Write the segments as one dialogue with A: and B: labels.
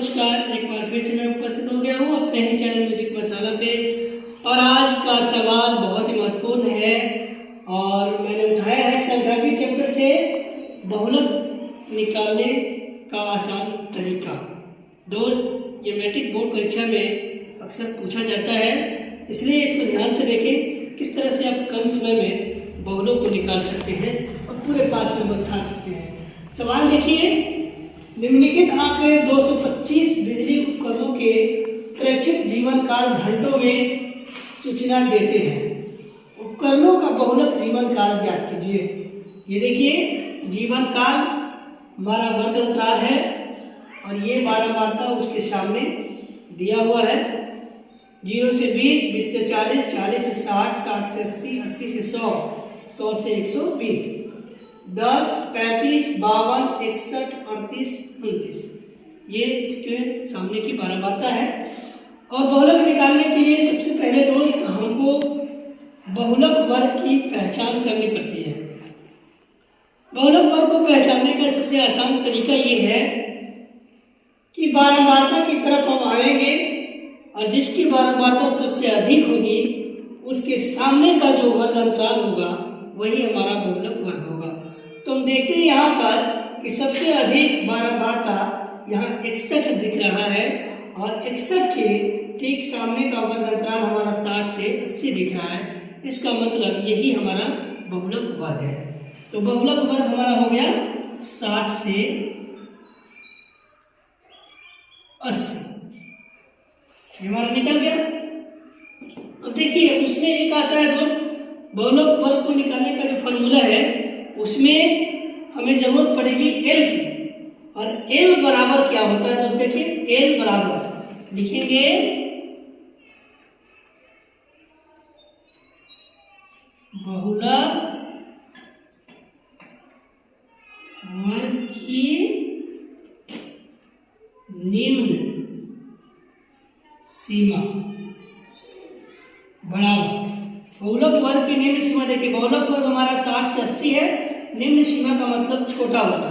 A: नमस्कार, एक बार फिर से मैं उपस्थित हो गया हूँ अपने ही चैनल म्यूजिक मसाला पे। और आज का सवाल बहुत ही महत्वपूर्ण है और मैंने उठाया है संख्यात्मक चैप्टर से बहुलक निकालने का आसान तरीका। दोस्त, ये मैट्रिक बोर्ड परीक्षा में अक्सर पूछा जाता है, इसलिए इसको ध्यान से देखें किस तरह से आप कम समय में बहुलों को निकाल सकते हैं और पूरे 5 नंबर उठा सकते हैं। सवाल देखिए, निम्नलिखित आंकड़े 225 बिजली उपकरणों के प्रेक्षित जीवन काल घंटों में सूचना देते हैं। उपकरणों का बहुलक जीवन काल ज्ञात कीजिए। ये देखिए, जीवन काल हमारा वर्ग अंतराल है और ये बारंबारता उसके सामने दिया हुआ है। 0 से 20, 20 से 40, 40 से 60, 60 से 80, 80 से 100, 100 से 120, 10, 35, 52, 61, 38, 29, ये इसके सामने की बारंबारता है। और बहुलक निकालने के लिए सबसे पहले दोस्त हमको बहुलक वर्ग की पहचान करनी पड़ती है। बहुलक वर्ग को पहचानने का सबसे आसान तरीका ये है कि बारंबारता की तरफ हम आएंगे और जिसकी बारंबारता सबसे अधिक होगी उसके सामने का जो वर्ग अंतराल होगा वही हमारा बहुलक वर्ग होगा। तो हम देखते हैं यहाँ पर कि सबसे अधिक बारंबारता यहाँ 61 दिख रहा है और 61 के ठीक सामने का वर्ग अंतराल हमारा 60 से 80 दिख रहा है। इसका मतलब यही हमारा बहुलक वर्ग है। तो बहुलक वर्ग हमारा हो गया 60 से 80, ये हमारा निकल गया। अब देखिए, उसमें एक आता है दोस्त, बहुलक वर्ग को निकालने का जो फॉर्मूला है उसमें हमें जरूरत पड़ेगी एल की। और एल बराबर क्या होता है दोस्त? देखिए, एल बराबर लिखेंगे बहुलक वर्ग की निम्न सीमा बराबर बहुलक वर्ग की निम्न सीमा। देखिए, बहुलक वर्ग हमारा 60 से 80 है, निम्न सीमा का मतलब छोटा होगा।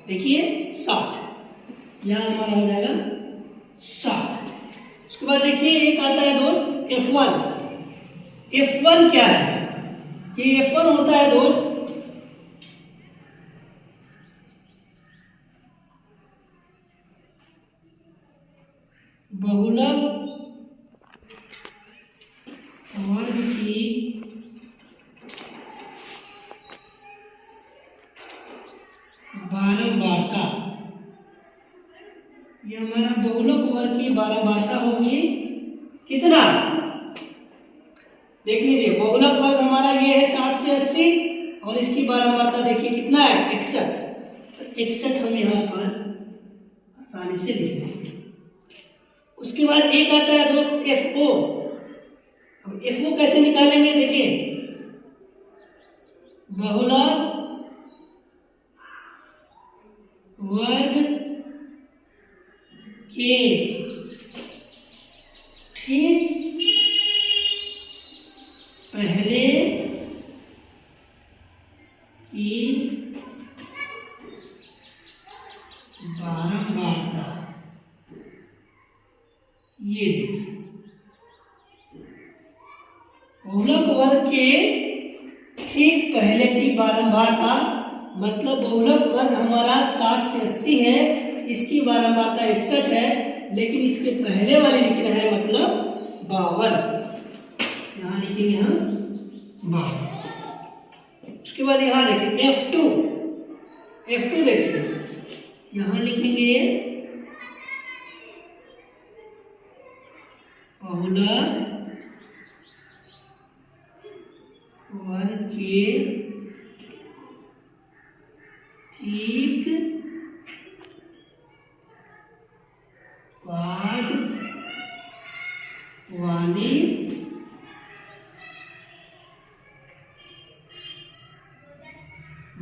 A: देखिए 60, यहाँ हमारा हो जाएगा 60। उसके बाद देखिए एक आता है दोस्त F1। F1 क्या है? ये F1 होता है दोस्त बहुलक वर्ग की बारंबारता। ये हमारा बहुलक वर्ग की बारंबारता होगी कितना? देख लीजिए, बहुलक वर्ग हमारा ये है 60 से 80 और इसकी बारंबारता देखिए कितना है? 61। तो 61 हम यहाँ पर आसानी से लिख देंगे। उसके बाद एक आता है दोस्त FO। अब FO कैसे निकालेंगे? देखिए, बहुलक वर्ग के ठीक पहले की बारंबारता, ये देखिए, बहुलक वर्ग के ठीक पहले की बारंबारता मतलब बहुलक वर्ग हमारा 60 से 80 है, इसकी बारंबारता 61 है, लेकिन इसके पहले वाले लिखना है मतलब 52। यहाँ लिखेंगे हम 52। उसके बाद यहाँ देखिए F2। F2 देखिए, यहाँ लिखेंगे बहुलक वर्ग के ठीक बाद वाली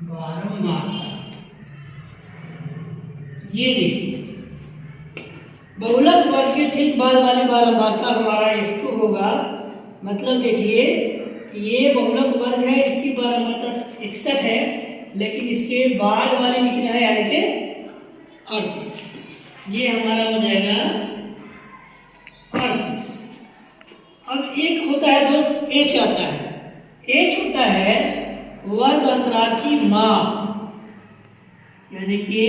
A: बारंबारता। ये देखिए, बहुलक वर्ग के ठीक बाद वाली बारंबारता हमारा F2 होगा। मतलब देखिए, ये बहुलक वर्ग है, इसकी बारंबारता 61 है, लेकिन इसके बाद वाले लिखना है यानी कि 38। ये हमारा हो जाएगा 38। अब एक होता है दोस्त एच आता है। एच होता है वर्ग अंतराल की माप, यानी कि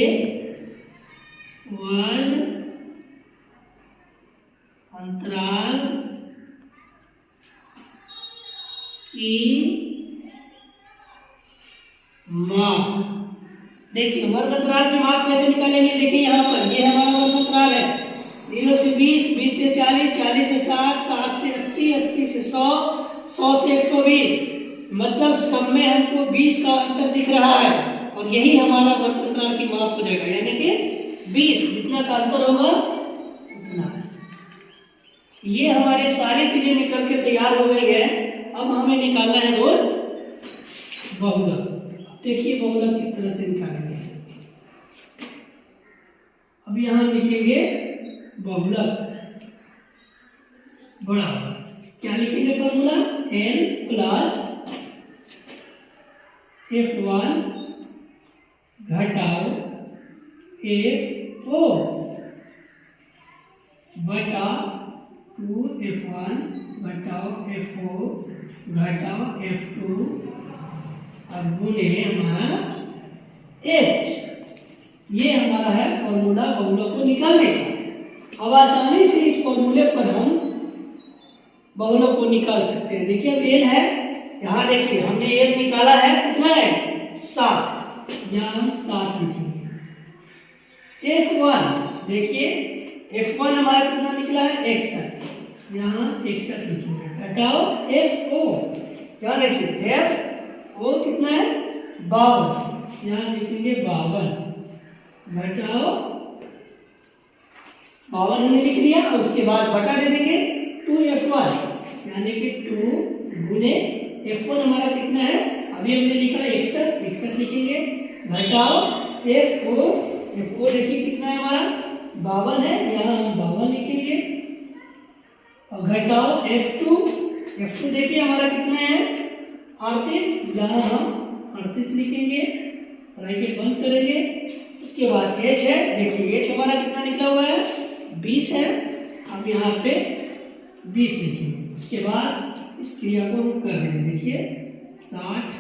A: वर्ग अंतराल की माप। देखिए वर्ग अंतराल की माप कैसे निकालेंगे। देखिए यहाँ पर ये हमारा वर्ग अंतराल है, 0 से 20, 20 से 40, 40 से 60, 60 से 80, 80 से 100, 100 से 120। मतलब सब में हमको 20 का अंतर दिख रहा है और यही हमारा वर्ग अंतराल की माप हो जाएगा, यानी कि 20 जितना का अंतर होगा उतना। ये हमारे सारी चीजें निकल के तैयार हो गई है। अब हमें निकालना है दोस्त बहुलक। देखिए बहुलक किस तरह से निकालेंगे। अब यहाँ हम लिखेंगे बहुलक बड़ा, क्या लिखेंगे फॉर्मूला, n प्लस F1 घटाओ F0 बटा 2F1 घटाओ F4 घटाओ F2 और गुणे हमारा H। ये हमारा है फॉर्मूला बहुलक को निकालने का। अब आसानी से इस फॉर्मूले पर हम बहुलक को निकाल सकते हैं। देखिए अब एल है, यहाँ देखिए हमने एल निकाला है, कितना है 60, यहाँ हम 60 लिखेंगे। F1 देखिए F1 हमारा कितना निकला है 61, यहाँ 61 लिखेंगे। घटाओ FO, यहाँ देखिए FO कितना है 52, यहाँ लिखेंगे 52 घटाओ 52 हमने लिख लिया। और उसके बाद बटा दे देंगे 2F1, यानी कि 2 गुने F1 हमारा कितना है, अभी हमने लिखा 61, 61 लिखेंगे। घटाओ FO देखिए कितना है हमारा 52 है, यहाँ हम 52 लिखेंगे। और घटाओ F2 देखिए हमारा कितना है 38, यहाँ हम 38 लिखेंगे, ब्रैकेट बंद करेंगे। उसके बाद H है, देखिए H हमारा कितना निकला हुआ है 20 है, हम यहाँ पे 20 लिखेंगे। उसके बाद इस क्रिया को हम कर देंगे। देखिए 60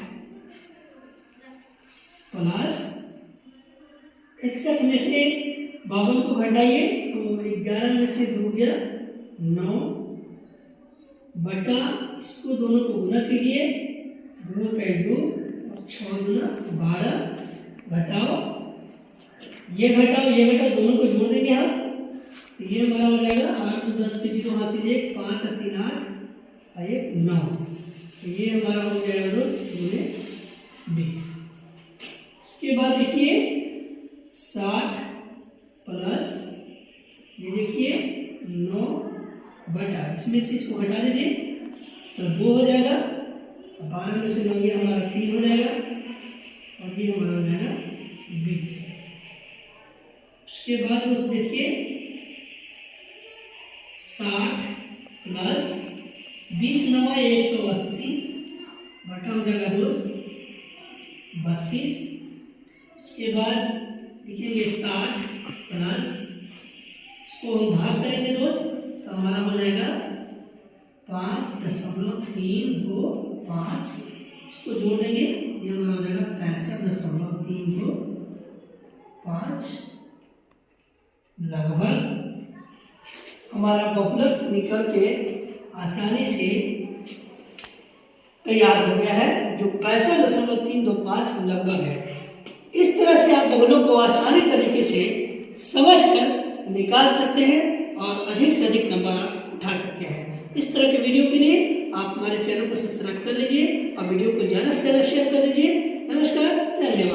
A: प्लस 61 में से 52 को घटाइए तो 11 में से 2 गया 9 बटा, इसको दोनों को गुना कीजिए, 2 का 2 और 6 गुना 12 घटाओ ये घटाओ दोनों को जोड़ देंगे हम, तो ये हमारा हो जाएगा 8 तो 10 के 0 हासिल 1, 5 और 3 8 और 1 9, तो ये हमारा हो जाएगा दोस्त 20। उसके बाद देखिए 60 प्लस ये देखिए 9 बटा, इसमें से इसको घटा दीजिए तो 2 हो जाएगा, 12 में से 9 हमारा 3 हो जाएगा और ये हमारा हो जाएगा 20। उसके बाद दोस्त देखिए 60 प्लस 20 9 180 बटा हो जाएगा दोस्त 32। उसके बाद लिखेंगे 60 प्लस, इसको हम भाग करेंगे दोस्त तो हमारा हो जाएगा 5.325, इसको जोड़ देंगे ये हमारा हो जाएगा 65.325। लगभग हमारा बहुलक निकल के आसानी से तैयार हो गया है, जो 65.325 लगभग है। इस तरह से आप बहुलक को आसानी तरीके से समझकर निकाल सकते हैं और अधिक से अधिक नंबर आप उठा सकते हैं। इस तरह के वीडियो के लिए आप हमारे चैनल को सब्सक्राइब कर लीजिए और वीडियो को ज़्यादा से ज़्यादा शेयर कर लीजिए।